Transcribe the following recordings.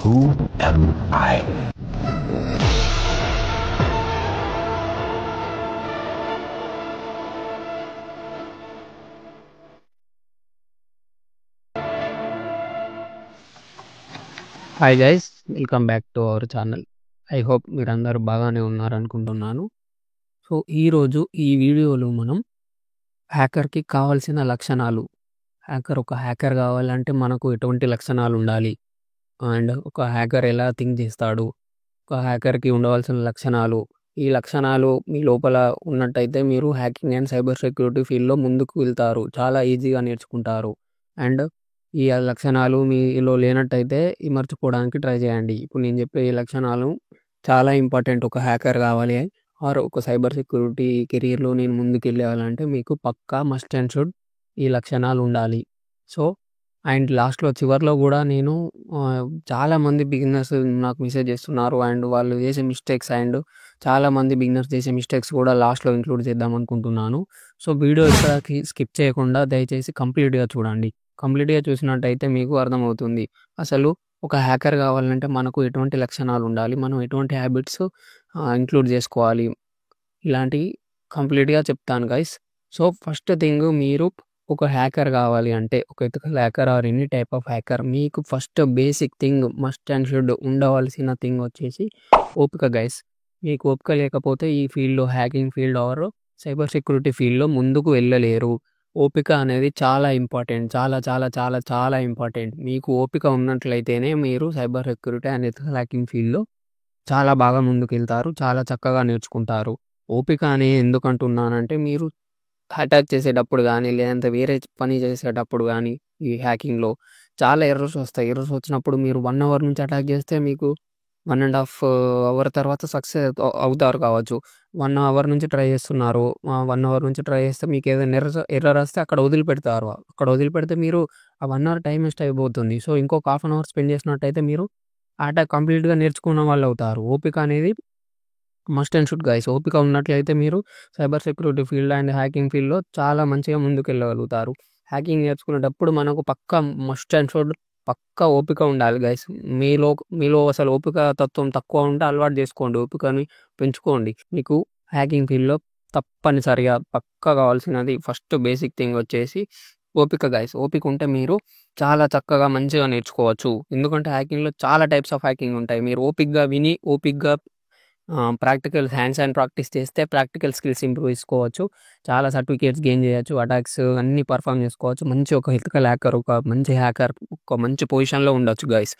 Who am I? Hi guys, welcome back to our channel. I hope మీరందరూ బాగానే ఉన్నారనుకుంటున్నాను. So ఈరోజు ఈ వీడియోలో మనం హ్యాకర్కి కావాల్సిన లక్షణాలు, ఒక హ్యాకర్ కావాలంటే మనకు ఎటువంటి లక్షణాలు ఉండాలి, అండ్ ఒక హ్యాకర్ ఎలా థింక్ చేస్తాడు, ఒక హ్యాకర్కి ఉండవలసిన లక్షణాలు, ఈ లక్షణాలు మీ లోపల ఉన్నట్టయితే మీరు హ్యాకింగ్ అండ్ సైబర్ సెక్యూరిటీ ఫీల్డ్లో ముందుకు వెళ్తారు, చాలా ఈజీగా నేర్చుకుంటారు. అండ్ ఈ లక్షణాలు మీలో లేనట్టయితే ఇమర్చుకోవడానికి ట్రై చేయండి. ఇప్పుడు నేను చెప్పే ఈ లక్షణాలు చాలా ఇంపార్టెంట్. ఒక హ్యాకర్ కావాలి ఆర్ ఒక సైబర్ సెక్యూరిటీ కెరియర్లో నేను ముందుకు వెళ్ళాలంటే మీకు పక్కా మస్ట్ అండ్ షుడ్ ఈ లక్షణాలు ఉండాలి. సో అండ్ లాస్ట్లో చివరిలో కూడా నేను చాలామంది బిగినర్స్ నాకు మెసేజ్ చేస్తున్నారు అండ్ వాళ్ళు చేసే మిస్టేక్స్ అండ్ చాలామంది బిగినర్స్ చేసే మిస్టేక్స్ కూడా లాస్ట్లో ఇంక్లూడ్ చేద్దాం అనుకుంటున్నాను. సో వీడియో ఇక్కడికి స్కిప్ చేయకుండా దయచేసి కంప్లీట్గా చూడండి. కంప్లీట్గా చూసినట్టయితే మీకు అర్థమవుతుంది అసలు ఒక హ్యాకర్ కావాలంటే మనకు ఎటువంటి లక్షణాలు ఉండాలి, మనం ఎటువంటి హ్యాబిట్స్ ఇంక్లూడ్ చేసుకోవాలి, ఇలాంటివి కంప్లీట్గా చెప్తాను గైస్. సో ఫస్ట్ థింగ్, మీరు ఒక హ్యాకర్ కావాలి అంటే, ఒక ethical hacker or any type of hacker, మీకు first basic thing must and should ఉండవలసిన థింగ్ వచ్చేసి ఓపిక గైస్. మీకు ఓపిక లేకపోతే ఈ ఫీల్డ్లో, hacking field or cyber security ఫీల్డ్లో ముందుకు వెళ్ళలేరు. ఓపిక అనేది చాలా ఇంపార్టెంట్, చాలా చాలా చాలా చాలా ఇంపార్టెంట్. మీకు ఓపిక ఉన్నట్లయితేనే మీరు cyber security and ethical hacking ఫీల్డ్లో చాలా బాగా ముందుకు వెళ్తారు, చాలా చక్కగా నేర్చుకుంటారు. ఓపిక అని ఎందుకు అంటున్నానంటే, మీరు అటాక్ చేసేటప్పుడు కానీ లేదంటే వేరే పని చేసేటప్పుడు కానీ ఈ హ్యాకింగ్లో చాలా ఎర్రర్స్ వస్తాయి. ఎర్రర్స్ వచ్చినప్పుడు మీరు 1 అవర్ నుంచి అటాక్ చేస్తే మీకు 1.5 అవర్ తర్వాత సక్సెస్ అవుతారు కావచ్చు. 1 అవర్ నుంచి ట్రై చేస్తున్నారు, 1 అవర్ నుంచి ట్రై చేస్తే మీకు ఏదైనా ఎర్రర్ వస్తే అక్కడ వదిలిపెడతారు. అక్కడ వదిలిపెడితే మీరు ఆ 1 అవర్ టైం వేస్ట్ అయిపోతుంది. సో ఇంకొక హాఫ్ అన్ అవర్ స్పెండ్ చేసినట్టయితే మీరు అటాక్ కంప్లీట్గా నేర్చుకున్న వాళ్ళు అవుతారు. ఓపిక అనేది మస్ట్ అండ్ షుడ్ గైస్. ఓపిక ఉన్నట్లయితే మీరు cyber security field and hacking ఫీల్డ్లో చాలా మంచిగా ముందుకు వెళ్ళగలుగుతారు. హ్యాకింగ్ నేర్చుకునేటప్పుడు మనకు పక్కా మస్ట్ అండ్ షుడ్ పక్కా ఓపిక ఉండాలి గైస్. మీలో అసలు ఓపిక తత్వం తక్కువ ఉంటే అలవాటు చేసుకోండి, ఓపికని పెంచుకోండి. మీకు హ్యాకింగ్ ఫీల్డ్లో తప్పనిసరిగా పక్కా కావాల్సినది ఫస్ట్ బేసిక్ థింగ్ వచ్చేసి ఓపిక గైస్. ఓపిక ఉంటే మీరు చాలా చక్కగా మంచిగా నేర్చుకోవచ్చు. ఎందుకంటే హ్యాకింగ్లో చాలా టైప్స్ ఆఫ్ హ్యాకింగ్ ఉంటాయి. మీరు ఓపిక్గా విని ఓపిక్గా ప్రాక్టికల్ హ్యాండ్స్ అండ్ ప్రాక్టీస్ చేస్తే ప్రాక్టికల్ స్కిల్స్ ఇంప్రూవ్ చేసుకోవచ్చు, చాలా సర్టిఫికేట్స్ గెయిన్ చేయొచ్చు, అటాక్స్ అన్నీ పర్ఫామ్ చేసుకోవచ్చు. మంచి ఒక ఎథికల్ హ్యాకర్, ఒక మంచి హ్యాకర్, ఒక మంచి పొజిషన్లో ఉండొచ్చు గైస్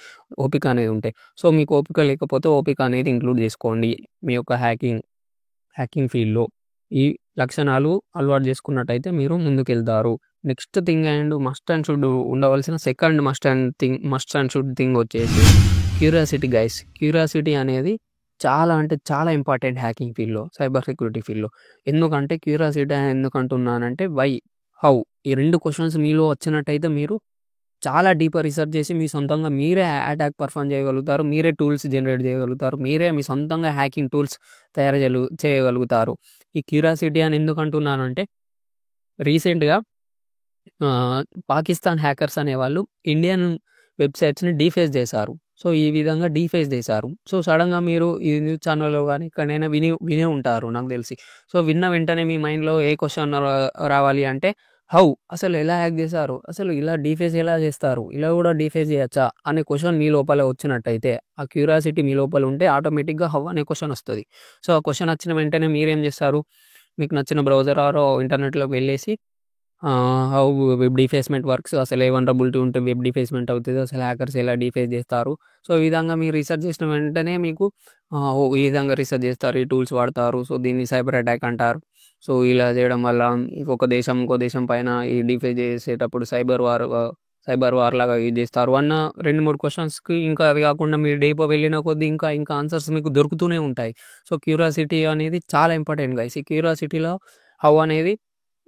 ఓపిక అనేది ఉంటే. సో మీకు ఓపిక లేకపోతే ఓపిక అనేది ఇంక్లూడ్ చేసుకోండి మీ యొక్క హ్యాకింగ్ ఫీల్డ్లో. ఈ లక్షణాలు అలవాటు చేసుకున్నట్టయితే మీరు ముందుకెళ్తారు. Next thing and must and should ఉండవలసిన second must and should thing వచ్చేసి క్యూరియాసిటీ గైస్. క్యూరియాసిటీ అనేది చాలా అంటే చాలా ఇంపార్టెంట్ హ్యాకింగ్ ఫీల్డ్లో, సైబర్ సెక్యూరిటీ ఫీల్డ్లో. ఎందుకంటే క్యూరియాసిటీ ఎందుకు అంటున్నానంటే, వై, హౌ, ఈ 2 క్వశ్చన్స్ మీలో వచ్చినట్టయితే మీరు చాలా డీపర్ రీసెర్చ్ చేసి మీ సొంతంగా మీరే అటాక్ పర్ఫామ్ చేయగలుగుతారు, మీరే టూల్స్ జనరేట్ చేయగలుగుతారు, మీరే మీ సొంతంగా హ్యాకింగ్ టూల్స్ తయారు చేయగలుగుతారు. ఈ క్యూరియాసిటీ అని ఎందుకు అంటున్నానంటే, రీసెంట్గా పాకిస్తాన్ హ్యాకర్స్ అనేవాళ్ళు ఇండియన్ వెబ్సైట్స్ని డీఫేస్ చేశారు. సో ఈ విధంగా డీఫేస్ చేశారు. సో సడన్గా మీరు ఈ న్యూస్ ఛానల్లో కానీ ఎక్కడైనా వినే ఉంటారు నాకు తెలిసి. సో విన్న వెంటనే మీ మైండ్లో ఏ క్వశ్చన్ రావాలి అంటే, హౌ, అసలు ఎలా హ్యాక్ చేశారు, అసలు ఇలా డీఫేస్ ఎలా చేస్తారు, ఇలా కూడా డీఫేస్ చేయొచ్చా అనే క్వశ్చన్ మీ లోపల వచ్చినట్టయితే, ఆ క్యూరియాసిటీ మీ లోపల ఉంటే ఆటోమేటిక్గా హౌ అనే క్వశ్చన్ వస్తుంది. సో ఆ క్వశ్చన్ వచ్చిన వెంటనే మీరేం చేస్తారు, మీకు నచ్చిన బ్రౌజర్ ఆర్ ఇంటర్నెట్లోకి వెళ్ళేసి హౌ వెబ్ డిఫేస్మెంట్ వర్క్స్, అసలు ఏ వల్నరబిలిటీ ఉంటే వెబ్ డిఫేస్మెంట్ అవుతుంది, అసలు హ్యాకర్స్ ఎలా డిఫేస్ చేస్తారు. సో ఈ విధంగా మీరు రీసెర్చ్ చేసిన వెంటనే మీకు ఈ విధంగా రీసెర్చ్ చేస్తారు, ఈ టూల్స్ వాడతారు, సో దీన్ని సైబర్ అటాక్ అంటారు. సో ఇలా చేయడం వల్ల ఒక దేశం ఇంకో దేశం పైన ఈ డిఫేస్ చేసేటప్పుడు సైబర్ వార్ లాగా ఇది చేస్తారు అన్న 2-3 క్వశ్చన్స్కి. ఇంకా అవి కాకుండా మీరు డీప్ వెళ్ళిన కొద్దీ ఇంకా ఆన్సర్స్ మీకు దొరుకుతూనే ఉంటాయి. సో క్యూరియాసిటీ అనేది చాలా ఇంపార్టెంట్ గైస్. ఈ క్యూరియాసిటీలో హౌ అనేది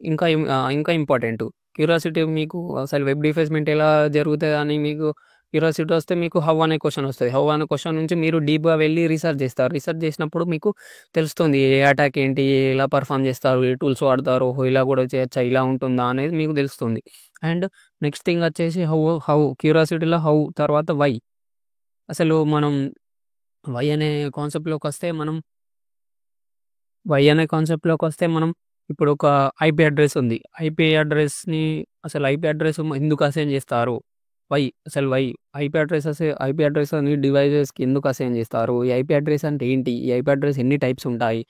ఇంకా ఇంపార్టెంట్. క్యూరియాసిటీ మీకు అసలు వెబ్ డిఫేస్మెంట్ ఎలా జరుగుతుంది అని మీకు క్యూరియాసిటీ వస్తే మీకు హౌ అనే క్వశ్చన్ వస్తుంది. హౌ అనే క్వశ్చన్ నుంచి మీరు డీప్గా వెళ్ళి రీసెర్చ్ చేస్తారు. రీసెర్చ్ చేసినప్పుడు మీకు తెలుస్తుంది ఏ అటాక్ ఏంటి, ఎలా పర్ఫామ్ చేస్తారు, ఏ టూల్స్ వాడతారు, ఇలా కూడా చేయొచ్చా, ఇలా ఉంటుందా అనేది మీకు తెలుస్తుంది. అండ్ నెక్స్ట్ థింగ్ వచ్చేసి హౌ. క్యూరియాసిటీలో హౌ తర్వాత వై. అసలు మనం వై అనే కాన్సెప్ట్‌లోకొస్తే మనం ఇప్పుడు ఒక ఐపీ అడ్రెస్ ఉంది. ఐపీ అడ్రెస్ ఎందుకు అసైన్ చేస్తారు? వై? అసలు వై? ఐపీ అడ్రెస్ అని డివైసెస్‌కి ఎందుకు అసైన్ చేస్తారు? ఈ ఐపీ అడ్రెస్ అంటే ఏంటి? ఈ ఐపీ అడ్రెస్ ఎన్ని టైప్స్ ఉంటాయి?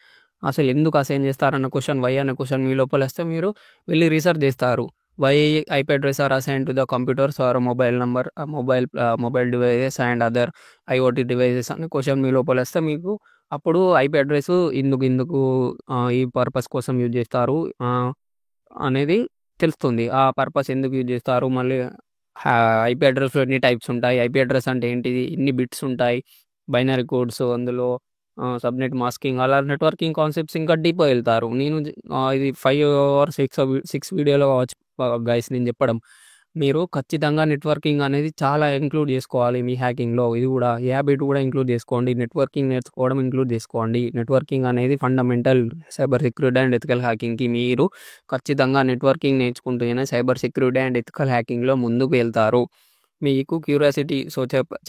అసలు ఎందుకు అసైన్ చేస్తారన్న క్వెషన్, వై అనే క్వెషన్ మీ లోపలొస్తే మీరు వెళ్లి రిసర్చ్ చేస్తారు. Why IP address are assigned to the computers or mobile number mobile devices and other IoT devices అనే క్వెషన్ మీ లోపలొస్తే మీకు అప్పుడు ఐపీ అడ్రెస్ ఎందుకు ఈ పర్పస్ కోసం యూజ్ చేస్తారు అనేది తెలుస్తుంది. ఆ పర్పస్ ఎందుకు యూజ్ చేస్తారు? మళ్ళీ ఐపీ అడ్రెస్‌లో ఎన్ని టైప్స్ ఉంటాయి? ఐపీ అడ్రెస్ అంటే ఏంటిది? ఎన్ని బిట్స్ ఉంటాయి? బైనరీ కోడ్స్ అందులో సబ్‌నెట్ మాస్కింగ్ అలా నెట్వర్కింగ్ కాన్సెప్ట్స్ ఇంకా డీప్‌గా వెళ్తారు. ఇది 5 ఆర్ 6 వీడియోలో కావచ్చు గైస్ నేను చెప్పడం. మీరు ఖచ్చితంగా నెట్వర్కింగ్ అనేది చాలా ఇంక్లూడ్ చేసుకోవాలి మీ హ్యాకింగ్‌లో. ఈ హ్యాబిట్ కూడా ఇంక్లూడ్ చేసుకోండి. నెట్వర్కింగ్ నేర్చుకోవడం ఇంక్లూడ్ చేసుకోండి. నెట్వర్కింగ్ అనేది fundamental cyber security and ethical హ్యాకింగ్‌కి. మీరు ఖచ్చితంగా నెట్వర్కింగ్ నేర్చుకుంటేనే సైబర్ సెక్యూరిటీ అండ్ ఎథికల్ హ్యాకింగ్‌లో ముందుకు వెళ్తారు. మీకు క్యూరియాసిటీ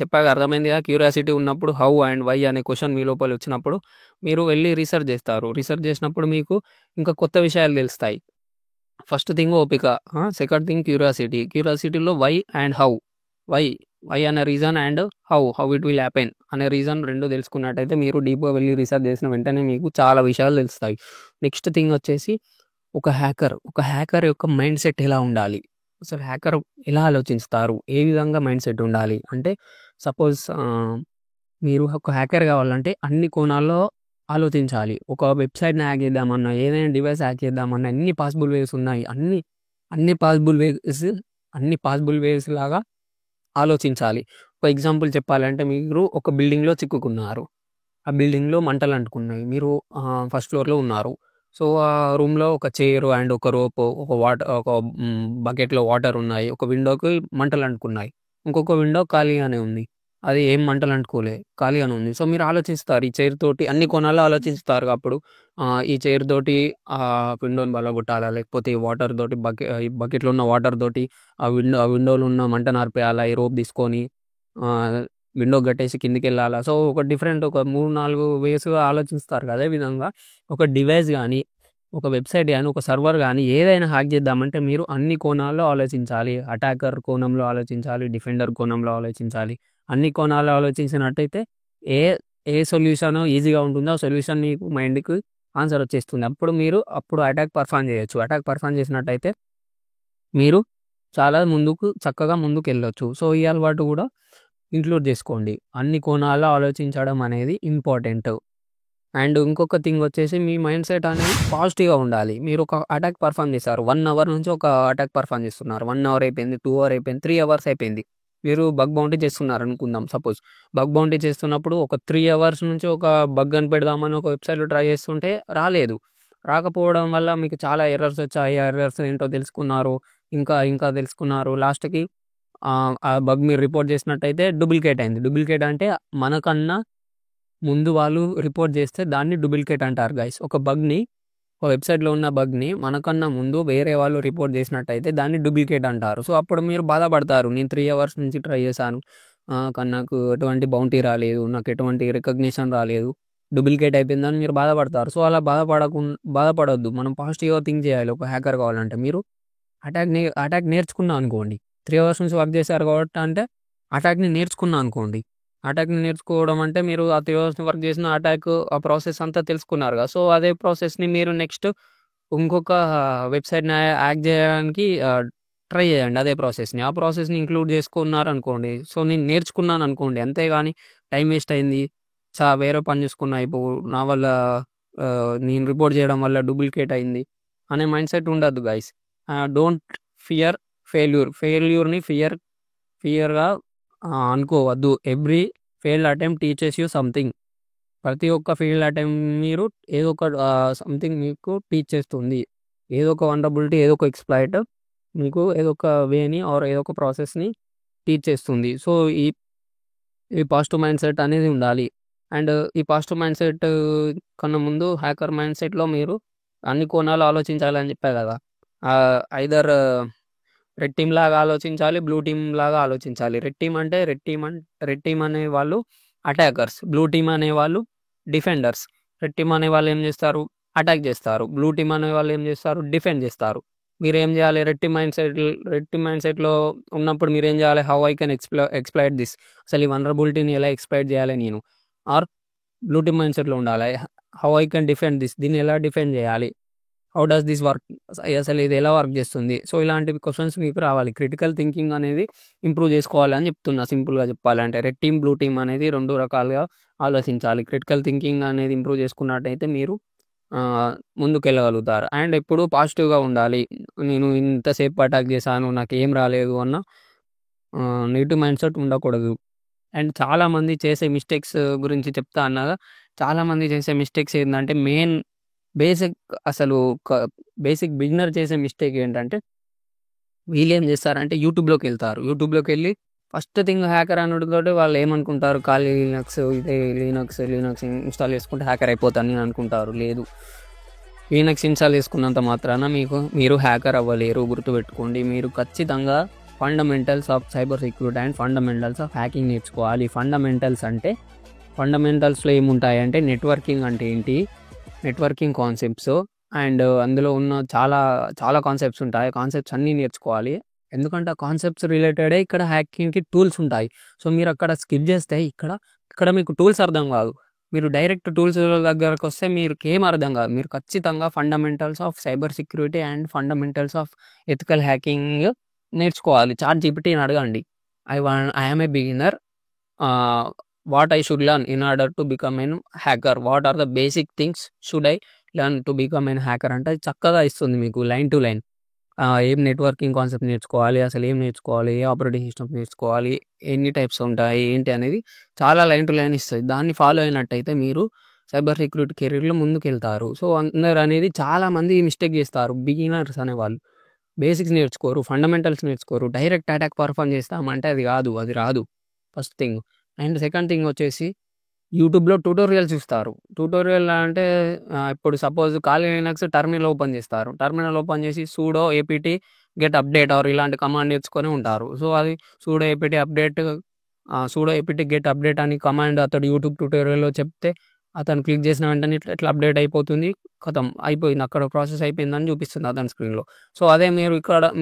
చెప్పాక అర్థమైందిగా. క్యూరియాసిటీ ఉన్నప్పుడు హౌ అండ్ వై అనే క్వెషన్ మీ లోపల వచ్చినప్పుడు మీరు వెళ్లి రిసర్చ్ చేస్తారు. రిసర్చ్ చేసినప్పుడు మీకు ఇంకా కొత్త విషయాలు తెలుస్తాయి. ఫస్ట్ థింగ్ ఓపిక. Second thing curiosity. క్యూరియాసిటీలో why and how. Why? Why అనే reason and how it will happen అనే రీజన్ 2 తెలుసుకున్నట్టయితే మీరు డీప్‌గా వెళ్లి రిసర్చ్ చేసిన వెంటనే మీకు చాలా విషయాలు తెలుస్తాయి. నెక్స్ట్ థింగ్ వచ్చేసి ఒక హ్యాకర్ యొక్క మైండ్ సెట్ ఎలా ఉండాలి? అసలు హ్యాకర్ ఎలా ఆలోచిస్తారు? ఏ విధంగా మైండ్ సెట్ ఉండాలి? అంటే సపోజ్ మీరు ఒక హ్యాకర్ కావాలంటే అన్ని కోణాల్లో ఆలోచించాలి. ఒక వెబ్‌సైట్‌ని హ్యాక్ చేద్దామన్నా, ఏదైనా డివైస్ హ్యాక్ చేద్దామన్నా ఎన్ని పాసిబుల్ వేస్ ఉన్నాయి. అన్ని పాసిబుల్ వేస్ అన్ని పాసిబుల్ వేస్ లాగా ఆలోచించాలి. ఫర్ ఎగ్జాంపుల్ చెప్పాలంటే మీరు ఒక బిల్డింగ్‌లో చిక్కుకున్నారు. ఆ బిల్డింగ్‌లో మంటలు అంటుకున్నాయి. మీరు ఫస్ట్ ఫ్లోర్‌లో ఉన్నారు. సో, ఆ రూమ్‌లో ఒక చైరు అండ్ ఒక రోపు, బకెట్‌లో వాటర్ ఉన్నాయి. ఒక విండోకి మంటలు అంటుకున్నాయి. ఇంకొక విండో ఖాళీగానే ఉంది. అది ఏం మంటలు అంటుకోలే. ఖాళీగానే ఉంది. సో, మీరు ఆలోచిస్తారు. ఈ చైర్ తోటి అన్ని కోణాల్లో ఆలోచిస్తారు. అప్పుడు ఈ చైర్ తోటి విండోని పగలగొట్టాలా? లేకపోతే ఈ బకెట్‌లో ఉన్న వాటర్ తోటి ఆ విండోలో ఉన్న మంటను ఆర్పేయాలా? ఈ రోప్ తీసుకొని ఆహ్, విండోకి కట్టేసి కిందకెళ్ళాలా? సో, ఒక 3, 4 వేస్‌గా ఆలోచిస్తారు. అదే విధంగా ఒక డివైస్ గాని, ఒక వెబ్‌సైట్ గాని, ఒక సర్వర్ గాని ఏదైనా హ్యాక్ చేద్దామంటే మీరు అన్ని కోణాల్లో ఆలోచించాలి. అటాకర్ కోణంలో ఆలోచించాలి. డిఫెండర్ కోణంలో ఆలోచించాలి. అన్ని కోణాల్లో ఆలోచించినట్టయితే ఏ ఏ సొల్యూషన్ ఈజీగా ఉంటుందో ఆ సొల్యూషన్ మీకు మైండ్‌కి ఆన్సర్ వచ్చేస్తుంది. అప్పుడు అటాక్ పెర్ఫార్మ్ చేయొచ్చు. అటాక్ పెర్ఫార్మ్ చేసినట్టయితే మీరు చాలా చక్కగా ముందుకెళ్ళొచ్చు. సో, ఈ అలవాటు కూడా ఇంక్లూడ్ చేసుకోండి. అన్ని కోణాల్లో ఆలోచించడం అనేది ఇంపార్టెంట్. అండ్ ఇంకొక థింగ్ వచ్చేసి మీ మైండ్ సెట్ అనేది పాజిటివ్‌గా ఉండాలి. మీరు ఒక అటాక్ పెర్ఫార్మ్ చేశారు. 1 అవర్ నుంచి ఒక అటాక్ పెర్ఫార్మ్ చేస్తున్నారు. 1 అవర్ అయిపోయింది, 2 అవర్ అయిపోయింది, 3 అవర్స్ అయిపోయింది. మీరు బగ్ బౌంటీ చేస్తున్నారనుకుందాం సపోజ్. బగ్ బౌంటీ చేస్తున్నప్పుడు ఒక 3 అవర్స్ నుంచి ఒక బగ్ కనిపెడదామని ఒక వెబ్‌సైట్‌లో ట్రై చేస్తుంటే రాలేదు. రాకపోవడం వల్ల మీకు చాలా ఎర్రర్స్ వచ్చాయి. ఆ ఎర్రర్స్ ఏంటో తెలుసుకున్నారు. ఇంకా తెలుసుకున్నారు. లాస్ట్‌కి ఆ బగ్ మీరు రిపోర్ట్ చేసినట్టయితే డూప్లికేట్ అయింది. డూప్లికేట్ అంటే మనకన్నా ముందు వాళ్ళు రిపోర్ట్ చేస్తే దాన్ని డూప్లికేట్ అంటారు గైస్. ఒక వెబ్‌సైట్‌లో ఉన్న బగ్‌ని మనకన్నా ముందు వేరే వాళ్ళు రిపోర్ట్ చేసినట్టయితే దాన్ని డూప్లికేట్ అంటారు. సో, అప్పుడు మీరు బాధపడతారు. నేను 3 అవర్స్ నుంచి ట్రై చేశాను. కానీ నాకు ఎటువంటి బౌంటీ రాలేదు. నాకు ఎటువంటి రికగ్నిషన్ రాలేదు. డూప్లికేట్ అయిపోయిందని మీరు బాధపడతారు. సో, అలా బాధపడొద్దు. మనం పాజిటివ్‌గా థింక్ చేయాలి. ఒక హ్యాకర్ కావాలంటే మీరు అటాక్ నేర్చుకున్నా అనుకోండి. 3 అవర్స్ నుంచి వర్క్ చేశారు కాబట్టి అంటే అటాక్‌ని నేర్చుకున్నా అనుకోండి. అటాక్‌ని నేర్చుకోవడం అంటే మీరు ఆ 3 అవర్స్ వర్క్ చేసిన ఆ ప్రాసెస్ అంతా తెలుసుకున్నారుగా. సో, అదే ప్రాసెస్‌ని మీరు నెక్స్ట్ ఇంకొక వెబ్‌సైట్‌ని హ్యాక్ చేయడానికి ట్రై చేయండి అదే ప్రాసెస్‌ని. ఆ ప్రాసెస్‌ని ఇంక్లూడ్ చేసుకున్నారనుకోండి. సో, నేను నేర్చుకున్నాననుకోండి. అంతేగాని టైం వేస్ట్ అయింది. వేరే పని చూసుకున్నా నా వల్ల నేను రిపోర్ట్ చేయడం వల్ల డూప్లికేట్ అయింది అనే మైండ్‌సెట్ ఉండద్దు గైస్. డోంట్ ఫియర్ ఫెయిల్యూర్‌ని ఫియర్‌గా అనుకోవద్దు. Every failed attempt teaches you something. ప్రతి ఒక్క ఫెయిల్డ్ అటెంప్ట్ మీరు ఏదో ఒక సంథింగ్ మీకు టీచ్ చేస్తుంది. ఏదో ఒక వల్నరబిలిటీ, ఏదో ఒక ఎక్స్‌ప్లాయిట్ మీకు ఏదో ఒక వేని ఏదో ఒక ప్రాసెస్‌ని టీచ్ చేస్తుంది. సో, ఈ ఈ పాజిటివ్ మైండ్‌సెట్ అనేది ఉండాలి. అండ్ ఈ పాజిటివ్ మైండ్‌సెట్ కన్నా ముందు హ్యాకర్ మైండ్‌సెట్‌లో మీరు అన్ని కోణాలు ఆలోచించాలని చెప్పా కదా! ఐదర్ రెడ్ టీమ్ లాగా ఆలోచించాలి, బ్లూ టీమ్ లాగా ఆలోచించాలి. రెడ్ టీమ్ అనే వాళ్ళు అటాకర్స్, బ్లూ టీమ్ అనే వాళ్ళు డిఫెండర్స్. రెడ్ టీమ్ అనే వాళ్ళు ఏం చేస్తారు? అటాక్ చేస్తారు. బ్లూ టీమ్ అనే వాళ్ళు ఏం చేస్తారు? డిఫెండ్ చేస్తారు. మీరేం చేయాలి? రెడ్ టీమ్ మైండ్ సెట్లో ఉన్నప్పుడు మీరేం చేయాలి? How I can exploit this, అసలు ఈ వనరబిలిటీని ఎలా ఎక్స్ప్లాయిట్ చేయాలి నేను? ఆర్ బ్లూ టీమ్ మైండ్ సెట్లో ఉండాలి. How I can defend this, దీన్ని ఎలా డిఫెండ్ చేయాలి? హౌ డస్ దిస్ వర్క్, అసలు ఇది ఎలా వర్క్ చేస్తుంది? సో ఇలాంటి క్వశ్చన్స్ మీకు రావాలి. క్రిటికల్ థింకింగ్ అనేది ఇంప్రూవ్ చేసుకోవాలి అని చెప్తున్నా సింపుల్గా చెప్పాలంటే. రెడ్ టీమ్, బ్లూ టీమ్ అనేది 2 రకాలుగా ఆలోచించాలి. క్రిటికల్ థింకింగ్ అనేది ఇంప్రూవ్ చేసుకున్నట్టయితే మీరు ముందుకెళ్ళగలుగుతారు. అండ్ ఎప్పుడు పాజిటివ్గా ఉండాలి. నేను ఇంతసేపు అటాక్ చేశాను, నాకు ఏం రాలేదు అన్న నెగిటివ్ మైండ్ సెట్ ఉండకూడదు. అండ్ చాలామంది చేసే మిస్టేక్స్ గురించి చెప్తా అన్నాగా, చాలామంది చేసే మిస్టేక్స్ ఏంటంటే బేసిక్ అసలు బేసిక్ బిగినర్ చేసే మిస్టేక్ ఏంటంటే, వీళ్ళేం చేస్తారంటే యూట్యూబ్‌లోకెళ్ళి ఫస్ట్ థింగ్ హ్యాకర్ అనుడుతోటి వాళ్ళు ఏమనుకుంటారు, ఖాళీ లినక్స్ ఇన్‌స్టాల్ చేసుకుంటే హ్యాకర్ అయిపోతాను అని అనుకుంటారు. లేదు, లినక్స్ ఇన్‌స్టాల్ చేసుకున్నంత మాత్రాన మీరు హ్యాకర్ అవ్వలేరు. గుర్తుపెట్టుకోండి. మీరు ఖచ్చితంగా fundamentals of cyber security and fundamentals of hacking నేర్చుకోవాలి. ఫండమెంటల్స్‌లో ఏముంటాయంటే నెట్వర్కింగ్ అంటే ఏంటి, నెట్వర్కింగ్ కాన్సెప్ట్స్, అండ్ అందులో ఉన్న చాలా కాన్సెప్ట్స్ ఉంటాయి. కాన్సెప్ట్స్ అన్నీ నేర్చుకోవాలి. ఎందుకంటే ఆ కాన్సెప్ట్స్ రిలేటెడే ఇక్కడ హ్యాకింగ్‌కి టూల్స్ ఉంటాయి. సో మీరు అక్కడ స్కిప్ చేస్తే ఇక్కడ మీకు టూల్స్ అర్థం కాదు. మీరు డైరెక్ట్ టూల్స్ దగ్గరకొస్తే మీకేం అర్థం కాదు. మీరు ఖచ్చితంగా fundamentals of cyber security and fundamentals of ethical hacking నేర్చుకోవాలి. చాట్‌జీపీటీని అడగండి. I am a beginner, what I should learn in order to become an hacker, what are the basic things should I learn to become an hacker అంటే అది చక్కగా ఇస్తుంది మీకు line to line. ఏం networking concept నేర్చుకోవాలి, అసలు ఏం నేర్చుకోవాలి, ఏ ఆపరేటింగ్ సిస్టమ్స్ నేర్చుకోవాలి, ఎన్ని టైప్స్ ఉంటాయి, ఏంటి అనేది చాలా లైన్ టు లైన్ ఇస్తుంది. దాన్ని ఫాలో అయినట్టయితే మీరు సైబర్ సెక్యూరిటీ కెరీర్‌లో ముందుకెళ్తారు. సో అందరూ అనేది చాలామంది మిస్టేక్ చేస్తారు. బిగినర్స్ అనేవాళ్ళు బేసిక్స్ నేర్చుకోరు, ఫండమెంటల్స్ నేర్చుకోరు. డైరెక్ట్ అటాక్ పర్ఫార్మ్ చేస్తామంటే అది రాదు first thing. And second thing వచ్చేసి యూట్యూబ్‌లో ట్యుటోరియల్స్ ఇస్తారు. ట్యుటోరియల్ అంటే ఇప్పుడు సపోజ్ ఖాళీ లినక్స్ టెర్మినల్ ఓపెన్ చేస్తారు. టెర్మినల్ ఓపెన్ చేసి sudo APT get update or ఇలాంటి కమాండ్ నేర్చుకొని ఉంటారు. సో అది సూడో ఏపీటీ గెట్ అప్డేట్ అని కమాండ్ అతడు యూట్యూబ్ ట్యుటోరియల్‌లో చెప్తే అతను క్లిక్ చేసిన వెంటనే ఇట్లా అప్డేట్ అయిపోతుంది. ఖతం అయిపోయింది. అక్కడ ప్రాసెస్ అయిపోయిందని చూపిస్తుంది అతని స్క్రీన్‌లో. సో అదే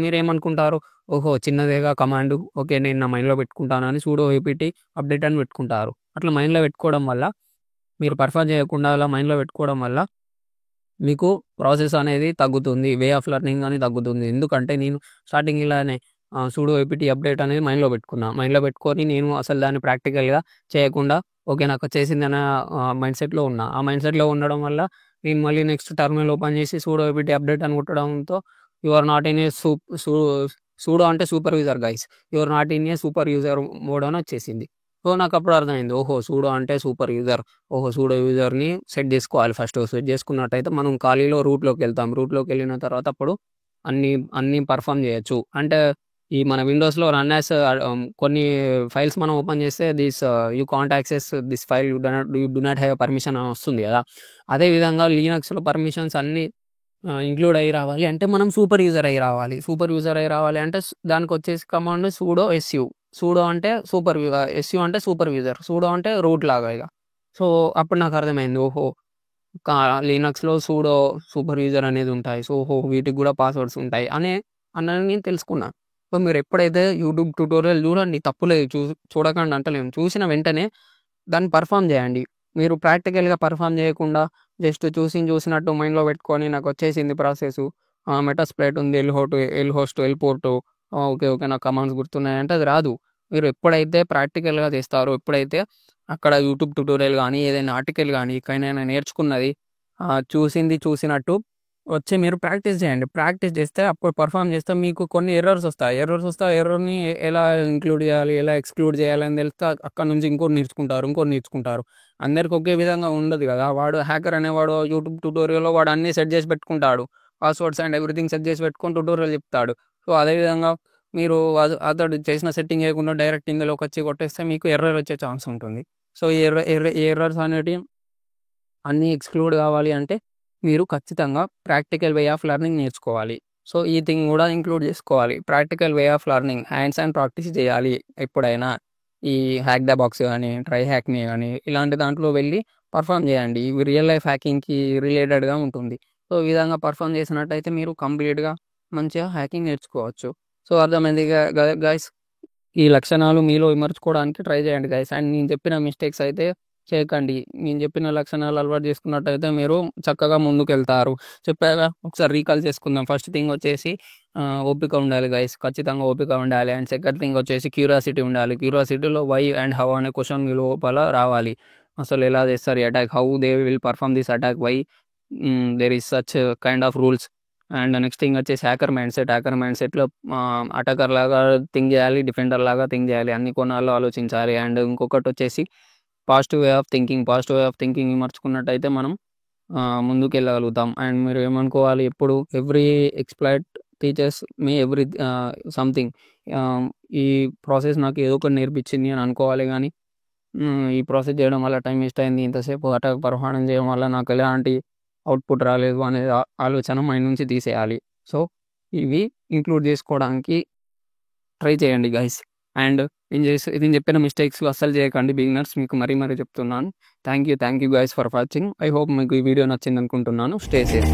మీరేమనుకుంటారు, ఓహో! చిన్నదేగా కమాండు, ఓకే, నేను నా మైండ్‌లో పెట్టుకుంటానని సూడో ఏపీటీ అప్డేట్ అని పెట్టుకుంటారు. అట్లా మైండ్‌లో పెట్టుకోవడం వల్ల, మీరు పర్ఫార్మ్ చేయకుండా అలా మైండ్‌లో పెట్టుకోవడం వల్ల మీకు ప్రాసెస్ అనేది తగ్గుతుంది. వే ఆఫ్ లెర్నింగ్ అని తగ్గుతుంది. ఎందుకంటే నేను స్టార్టింగ్ ఇలానే సూడో ఏపీటీ అప్డేట్ అనేది మైండ్‌లో పెట్టుకున్నా. మైండ్‌లో పెట్టుకొని నేను అసలు దాన్ని ప్రాక్టికల్‌గా చేయకుండా, ఓకే, నాకు వచ్చేసిందన్న మైండ్‌సెట్‌లో ఉన్నా. ఆ మైండ్‌సెట్‌లో ఉండడం వల్ల నేను మళ్ళీ నెక్స్ట్ టెర్మినల్ ఓపెన్ చేసి సూడో ఏపీటీ అప్డేట్ అని కొట్టడంతో you are not in a sudo అంటే supervisor guys. You are not in a super user mode అని వచ్చేసింది. సో నాకప్పుడు అర్థమైంది. ఓహో! సూడో అంటే సూపర్ యూజర్. సూడో యూజర్‌ని సెట్ చేసుకోవాలి ఫస్ట్. సెట్ చేసుకున్నట్టయితే మనం ఖాళీలో రూట్‌లోకెళ్తాం. రూట్‌లోకెళ్ళిన తర్వాత అప్పుడు అన్నీ పర్ఫార్మ్ చేయొచ్చు. అంటే ఈ మన విండోస్‌లో రన్ యాస్ కొన్ని ఫైల్స్ మనం ఓపెన్ చేస్తే you can't access this file, you do not have permission అని వస్తుంది కదా! అదే విధంగా లినక్స్‌లో పర్మిషన్స్ అన్నీ ఇంక్లూడ్ అయ్యి రావాలి అంటే మనం సూపర్ యూజర్ అయ్యి రావాలి. సూపర్ యూజర్ అయ్యి రావాలి అంటే దానికొచ్చేసి కమాండ్ సూడో ఎస్‌యు. సూడో అంటే ఎస్‌యు అంటే సూపర్‌వైజర్. సూడో అంటే రూట్ లాగా ఇగ. సో అప్పుడు నాకు అర్థమైంది. ఓహో! కా లినక్స్‌లో సూపర్‌వైజర్ అనేది ఉంటాయి. సో ఓహో! వీటికి గూడా పాస్వర్డ్స్ ఉంటాయి అన్నది నేను తెలుసుకున్నా. సో మీరు ఎప్పుడైతే యూట్యూబ్ ట్యుటోరియల్ చూడండి, తప్పులేదు, చూడకండి అంటలేను. చూసిన వెంటనే దాన్ని పర్ఫార్మ్ చేయండి. మీరు ప్రాక్టికల్‌గా పర్ఫార్మ్ చేయకుండా జస్ట్ చూసినట్టు మైండ్‌లో పెట్టుకొని నాకొచ్చేసింది ప్రాసెసు. మెటాస్ప్లైట్ ఉంది, ఎల్ పోర్టు, ఓకే, నాకు కమాండ్స్ గుర్తున్నాయంటే అది రాదు. మీరు ఎప్పుడైతే ప్రాక్టికల్‌గా చేస్తారో, ఎప్పుడైతే అక్కడ యూట్యూబ్ ట్యుటోరియల్ గానీ, ఏదైనా ఆర్టికల్ గానీ, ఎక్కడైనా నేర్చుకున్నది చూసినట్టు వచ్చి మీరు ప్రాక్టీస్ చేయండి. ప్రాక్టీస్ చేస్తే అప్పుడు పర్ఫార్మ్ చేస్తే మీకు కొన్ని ఎర్రర్స్ వస్తాయి. ఆ ఎర్రర్‌ని ఎలా ఇంక్లూడ్ చేయాలి, ఎలా ఎక్స్‌క్లూడ్ చేయాలి అని తెలిస్తే అక్కడి నుంచి ఇంకోటి నేర్చుకుంటారు. అందరికి ఒకే విధంగా ఉండదు కదా! వాడు హ్యాకర్ అనేవాడు యూట్యూబ్ ట్యుటోరియల్‌లో వాడు అన్నీ సెట్ చేసి పెట్టుకుంటాడు. పాస్వర్డ్స్ అండ్ ఎవ్రీథింగ్ సెట్ చేసి పెట్టుకొని ట్యుటోరియల్ చెప్తాడు. సో అదే విధంగా మీరు అతడు చేసిన సెట్టింగ్ చేయకుండా డైరెక్ట్ ఇందులోకొచ్చి కొట్టేస్తే మీకు ఎర్రర్ వచ్చే ఛాన్స్ ఉంటుంది. సో ఈ ఎర్రర్స్ అనేటివి అన్నీ ఎక్స్‌క్లూడ్ కావాలి అంటే మీరు ఖచ్చితంగా ప్రాక్టికల్ వే ఆఫ్ లెర్నింగ్ నేర్చుకోవాలి. సో ఈ థింగ్ కూడా ఇంక్లూడ్ చేసుకోవాలి. Practical way of learning, hands and practice చేయాలి ఎప్పుడైనా. ఈ హ్యాక్ ద బాక్స్ కానీ, ట్రై హ్యాక్ మీ కానీ ఇలాంటి దాంట్లో వెళ్ళి పర్ఫామ్ చేయండి. ఇవి రియల్ లైఫ్ హ్యాకింగ్కి రిలేటెడ్గా ఉంటుంది. సో ఈ విధంగా పర్ఫామ్ చేసినట్టయితే మీరు కంప్లీట్గా మంచిగా హ్యాకింగ్ నేర్చుకోవచ్చు. సో అర్థమైంది గైస్. ఈ లక్షణాలు మీలో ఇమర్చుకోవడానికి ట్రై చేయండి గైస్. అండ్ నేను చెప్పిన మిస్టేక్స్ అయితే చేయకండి. నేను చెప్పిన లక్షణాలు అలవాటు చేసుకున్నట్టయితే మీరు చక్కగా ముందుకెళ్తారు. చెప్పాగా, ఒకసారి రీకాల్ చేసుకుందాం. ఫస్ట్ థింగ్ వచ్చేసి ఓపిక ఉండాలి గైస్, ఖచ్చితంగా ఓపిక ఉండాలి. అండ్ సెకండ్ థింగ్ వచ్చేసి క్యూరియాసిటీ ఉండాలి. క్యూరియాసిటీలో వై అండ్ హౌ అనే క్వశ్చన్ మీ లోపల రావాలి. అసలు ఎలా చేస్తారు ఈ attack, how they will perform this attack, why there is such kind of rules. And next thing వచ్చేసి hacker mind set. Hacker mind సెట్లో అటాకర్ లాగా థింక్ చేయాలి, డిఫెండర్ లాగా థింక్ చేయాలి, అన్ని కోణాల్లో ఆలోచించాలి. అండ్ ఇంకొకటి వచ్చేసి positive way of thinking. Positive way of thinking మర్చుకున్నట్టయితే మనం ముందుకు వెళ్ళగలుగుతాం. అండ్ మీరు ఏమనుకోవాలి, ఎప్పుడు every exploit teachers me every something. ఈ ప్రాసెస్ నాకు ఏదో ఒకటి నేర్పించింది అని అనుకోవాలి. కానీ ఈ ప్రాసెస్ చేయడం వల్ల టైం వేస్ట్ అయింది, ఇంతసేపు అటాక్ పర్ఫార్మెన్స్ చేయడం వల్ల నాకు ఎలాంటి అవుట్పుట్ రాలేదు అనే ఆలోచన మైండ్ నుంచి తీసేయాలి. సో ఇవి ఇంక్లూడ్ చేసుకోవడానికి ట్రై చేయండి గైస్. అండ్ నేను చెప్పిన మిస్టేక్స్ అస్సలు చేయకండి బిగినర్స్, మీకు మరీ చెప్తున్నాను. Thank you guys for watching. I hope మీకు ఈ వీడియో నచ్చింది అనుకుంటున్నాను. Stay safe.